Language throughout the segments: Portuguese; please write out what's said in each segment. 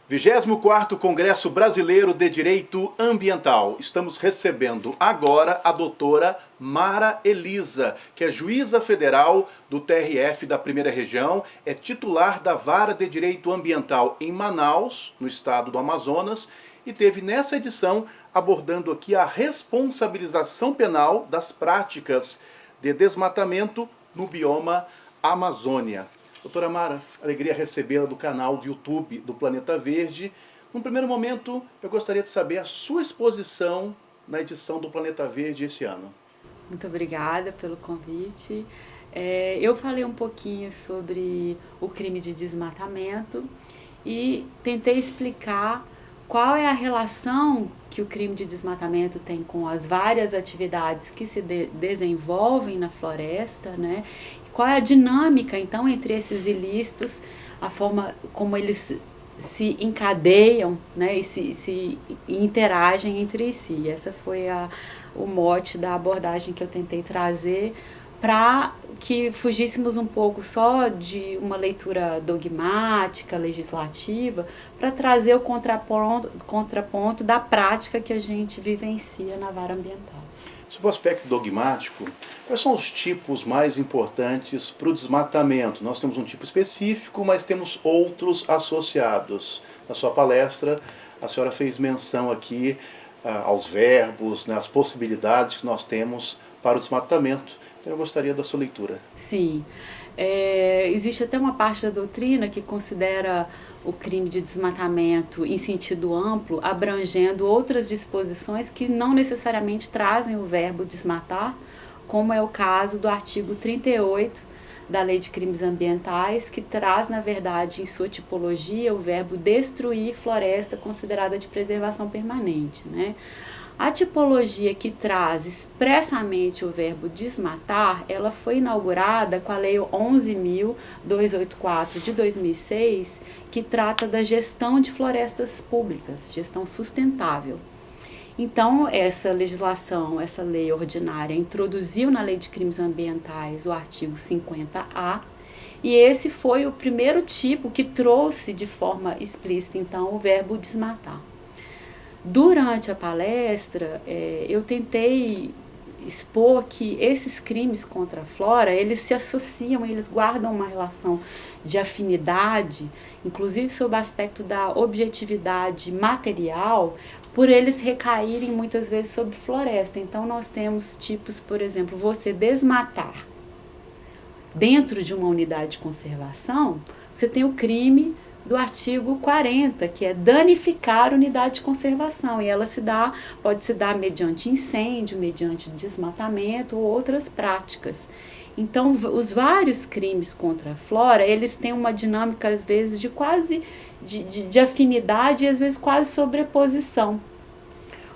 24º Congresso Brasileiro de Direito Ambiental. Estamos recebendo agora a doutora Mara Elisa, que é juíza federal do TRF da Primeira Região, é titular da Vara de Direito Ambiental em Manaus, no estado do Amazonas, e teve nessa edição abordando aqui a responsabilização penal das práticas de desmatamento no bioma Amazônia. Doutora Mara, alegria recebê-la do canal do YouTube do Planeta Verde. Num primeiro momento, eu gostaria de saber a sua exposição na edição do Planeta Verde esse ano. Muito obrigada pelo convite. Eu falei um pouquinho sobre o crime de desmatamento e tentei explicar qual é a relação que o crime de desmatamento tem com as várias atividades que se desenvolvem na floresta, né? Qual é a dinâmica, então, entre esses ilícitos, a forma como eles se encadeiam, né? E se interagem entre si. Essa foi o mote da abordagem que eu tentei trazer, para que fugíssemos um pouco só de uma leitura dogmática, legislativa, para trazer o contraponto da prática que a gente vivencia na vara ambiental. Sobre o aspecto dogmático, quais são os tipos mais importantes para o desmatamento? Nós temos um tipo específico, mas temos outros associados. Na sua palestra, a senhora fez menção aqui aos verbos, né, às possibilidades que nós temos para o desmatamento. Então eu gostaria da sua leitura. Sim. Existe até uma parte da doutrina que considera o crime de desmatamento em sentido amplo, abrangendo outras disposições que não necessariamente trazem o verbo desmatar, como é o caso do artigo 38 da Lei de Crimes Ambientais, que traz, na verdade, em sua tipologia, o verbo destruir floresta considerada de preservação permanente, né? A tipologia que traz expressamente o verbo desmatar, ela foi inaugurada com a Lei 11.284 de 2006, que trata da gestão de florestas públicas, gestão sustentável. Então, essa legislação, essa lei ordinária, introduziu na Lei de Crimes Ambientais o artigo 50A, e esse foi o primeiro tipo que trouxe de forma explícita, então, o verbo desmatar. Durante a palestra, eu tentei expor que esses crimes contra a flora, eles se associam, eles guardam uma relação de afinidade, inclusive sob o aspecto da objetividade material, por eles recaírem muitas vezes sobre floresta. Então, nós temos tipos, por exemplo, você desmatar dentro de uma unidade de conservação, você tem o crime do artigo 40, que é danificar a unidade de conservação, e ela pode se dar mediante incêndio, mediante desmatamento ou outras práticas. Então, os vários crimes contra a flora, eles têm uma dinâmica, às vezes, de afinidade e, às vezes, quase sobreposição.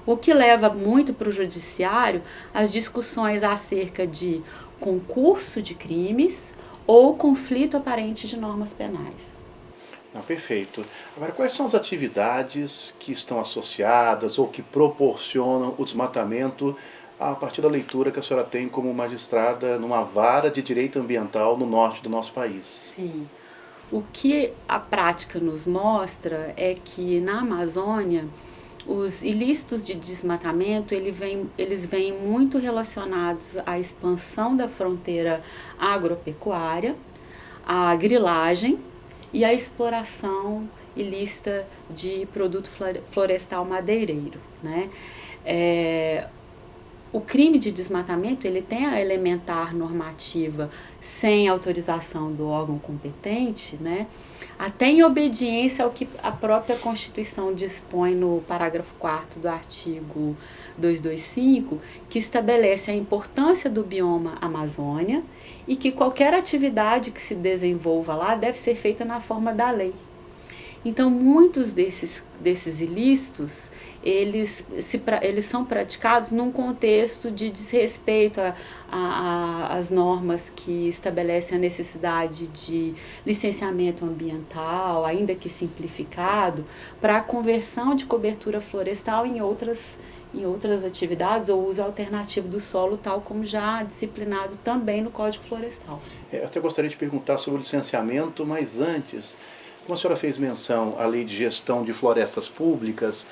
O que leva muito para o judiciário as discussões acerca de concurso de crimes ou conflito aparente de normas penais. Perfeito. Agora, quais são as atividades que estão associadas ou que proporcionam o desmatamento a partir da leitura que a senhora tem como magistrada numa vara de direito ambiental no norte do nosso país? Sim. O que a prática nos mostra é que na Amazônia os ilícitos de desmatamento eles vêm muito relacionados à expansão da fronteira agropecuária, à grilagem e a exploração ilícita de produto florestal madeireiro, né? O crime de desmatamento, ele tem a elementar normativa sem autorização do órgão competente, né? Até em obediência ao que a própria Constituição dispõe no parágrafo 4º do artigo 225, que estabelece a importância do bioma Amazônia e que qualquer atividade que se desenvolva lá deve ser feita na forma da lei. Então, muitos desses ilícitos, eles são praticados num contexto de desrespeito às normas que estabelecem a necessidade de licenciamento ambiental, ainda que simplificado, para a conversão de cobertura florestal em outras atividades ou uso alternativo do solo, tal como já disciplinado também no Código Florestal. Eu até gostaria de perguntar sobre o licenciamento, mas antes, como a senhora fez menção à Lei de Gestão de Florestas Públicas,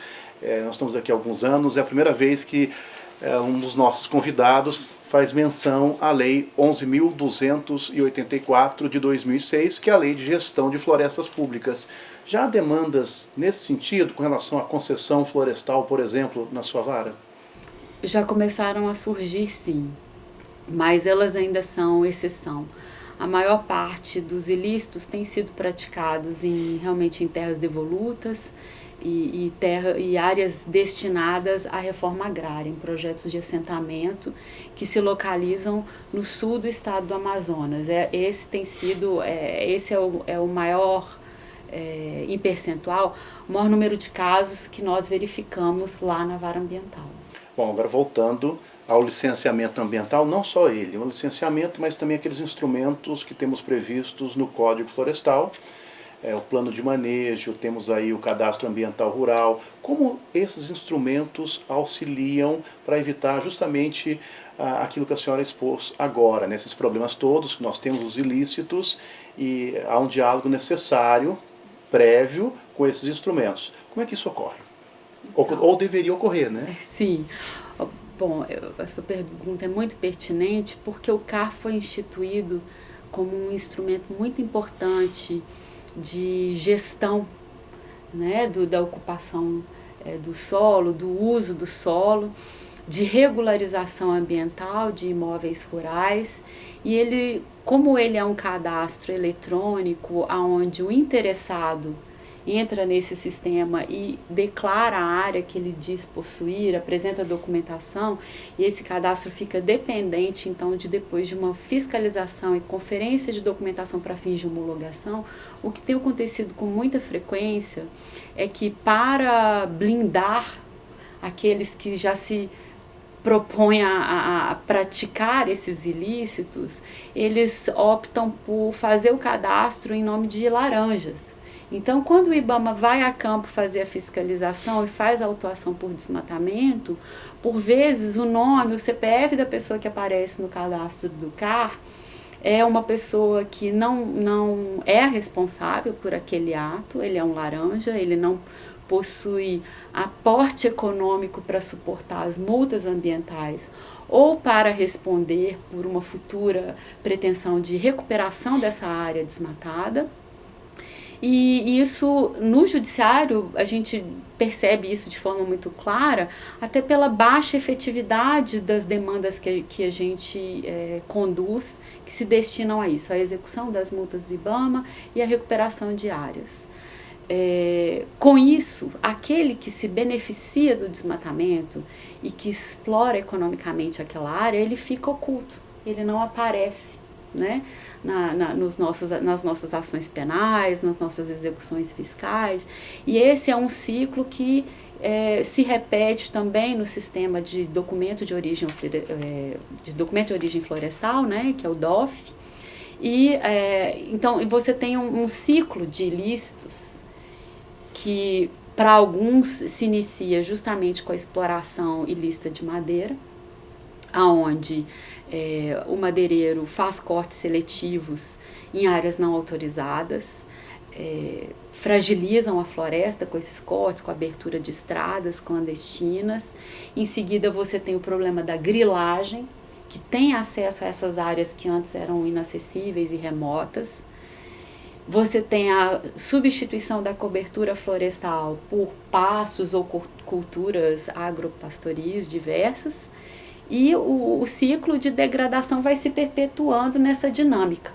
nós estamos aqui há alguns anos, é a primeira vez que um dos nossos convidados faz menção à Lei 11.284 de 2006, que é a Lei de Gestão de Florestas Públicas. Já há demandas nesse sentido, com relação à concessão florestal, por exemplo, na sua vara? Já começaram a surgir, sim, mas elas ainda são exceção. A maior parte dos ilícitos tem sido praticados realmente em terras devolutas e áreas destinadas à reforma agrária, em projetos de assentamento que se localizam no sul do estado do Amazonas. Esse é o maior, em percentual, o maior número de casos que nós verificamos lá na vara ambiental. Bom, agora voltando ao licenciamento ambiental, não só ele, o licenciamento, mas também aqueles instrumentos que temos previstos no Código Florestal, o plano de manejo, temos aí o cadastro ambiental rural. Como esses instrumentos auxiliam para evitar justamente aquilo que a senhora expôs agora, nesses problemas todos, que nós temos os ilícitos e há um diálogo necessário, prévio, com esses instrumentos. Como é que isso ocorre? Então, ou deveria ocorrer, né? Sim. Bom, a sua pergunta é muito pertinente porque o CAR foi instituído como um instrumento muito importante de gestão, né, da ocupação do solo, do uso do solo, de regularização ambiental de imóveis rurais. E como ele é um cadastro eletrônico onde o interessado entra nesse sistema e declara a área que ele diz possuir, apresenta a documentação, e esse cadastro fica dependente, então, depois de uma fiscalização e conferência de documentação para fins de homologação. O que tem acontecido com muita frequência é que, para blindar aqueles que já se propõem a praticar esses ilícitos, eles optam por fazer o cadastro em nome de laranja. Então, quando o IBAMA vai a campo fazer a fiscalização e faz a autuação por desmatamento, por vezes o nome, o CPF da pessoa que aparece no cadastro do CAR é uma pessoa que não é responsável por aquele ato, ele é um laranja, ele não possui aporte econômico para suportar as multas ambientais ou para responder por uma futura pretensão de recuperação dessa área desmatada. E isso, no judiciário, a gente percebe isso de forma muito clara, até pela baixa efetividade das demandas que a gente conduz, que se destinam a isso, a execução das multas do IBAMA e a recuperação de áreas. Com isso, aquele que se beneficia do desmatamento e que explora economicamente aquela área, ele fica oculto, ele não aparece, né? Nas nossas ações penais, nas nossas execuções fiscais. E esse é um ciclo que se repete também no sistema de documento de origem florestal, né, que é o DOF. Então, você tem um ciclo de ilícitos que, para alguns, se inicia justamente com a exploração ilícita de madeira, aonde o madeireiro faz cortes seletivos em áreas não autorizadas, fragilizam a floresta com esses cortes, com a abertura de estradas clandestinas. Em seguida, você tem o problema da grilagem, que tem acesso a essas áreas que antes eram inacessíveis e remotas. Você tem a substituição da cobertura florestal por pastos ou culturas agropastoris diversas. E o ciclo de degradação vai se perpetuando nessa dinâmica.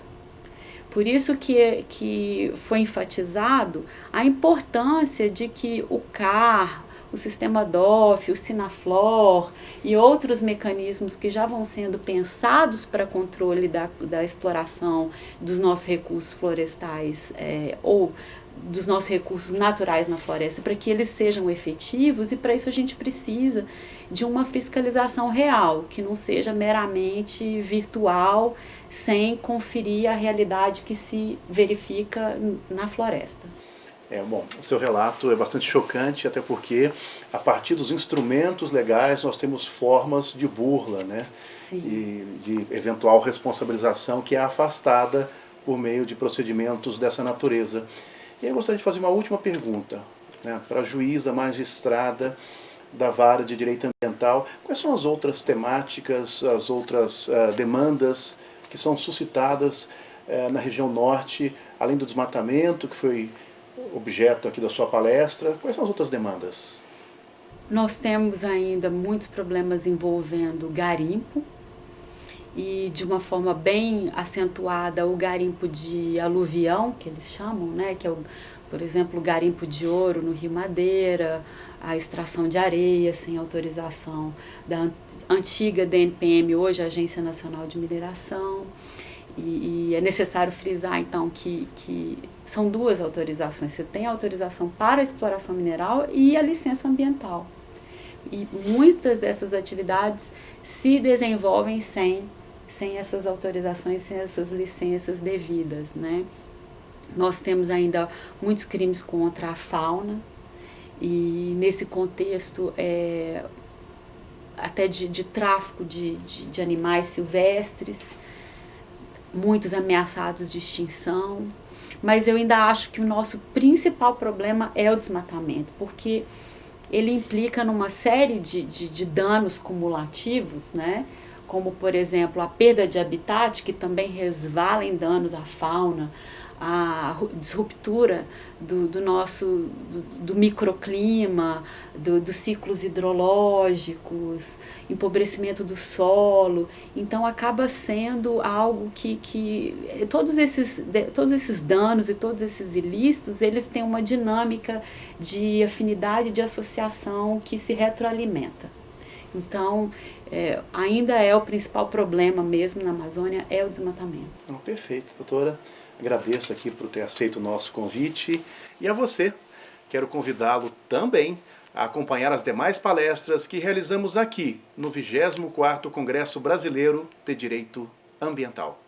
Por isso que foi enfatizado a importância de que o CAR, o sistema DOF, o Sinaflor e outros mecanismos que já vão sendo pensados para controle da exploração dos nossos recursos florestais ou dos nossos recursos naturais na floresta, para que eles sejam efetivos, e para isso a gente precisa de uma fiscalização real, que não seja meramente virtual, sem conferir a realidade que se verifica na floresta. Bom, o seu relato é bastante chocante, até porque a partir dos instrumentos legais nós temos formas de burla, né? Sim. E de eventual responsabilização que é afastada por meio de procedimentos dessa natureza. E aí eu gostaria de fazer uma última pergunta, né, para a juíza magistrada da Vara de Direito Ambiental. Quais são as outras temáticas, as outras demandas que são suscitadas na região norte, além do desmatamento, que foi objeto aqui da sua palestra? Quais são as outras demandas? Nós temos ainda muitos problemas envolvendo garimpo, e de uma forma bem acentuada o garimpo de aluvião, que eles chamam, né, que é, por exemplo, o garimpo de ouro no Rio Madeira, a extração de areia sem autorização da antiga DNPM, hoje Agência Nacional de Mineração. E é necessário frisar, então, que são duas autorizações. Você tem a autorização para a exploração mineral e a licença ambiental. E muitas dessas atividades se desenvolvem sem essas autorizações, sem essas licenças devidas, né? Nós temos ainda muitos crimes contra a fauna, e nesse contexto até de tráfico de animais silvestres, muitos ameaçados de extinção. Mas eu ainda acho que o nosso principal problema é o desmatamento, porque ele implica numa série de danos cumulativos, né? Como, por exemplo, a perda de habitat, que também resvala em danos à fauna, a disruptura do microclima, dos ciclos hidrológicos, empobrecimento do solo. Então acaba sendo algo que todos esses danos e todos esses ilícitos, eles têm uma dinâmica de afinidade, de associação que se retroalimenta. Então, ainda é o principal problema mesmo na Amazônia, é o desmatamento. Perfeito, doutora. Agradeço aqui por ter aceito o nosso convite. E a você, quero convidá-lo também a acompanhar as demais palestras que realizamos aqui no 24º Congresso Brasileiro de Direito Ambiental.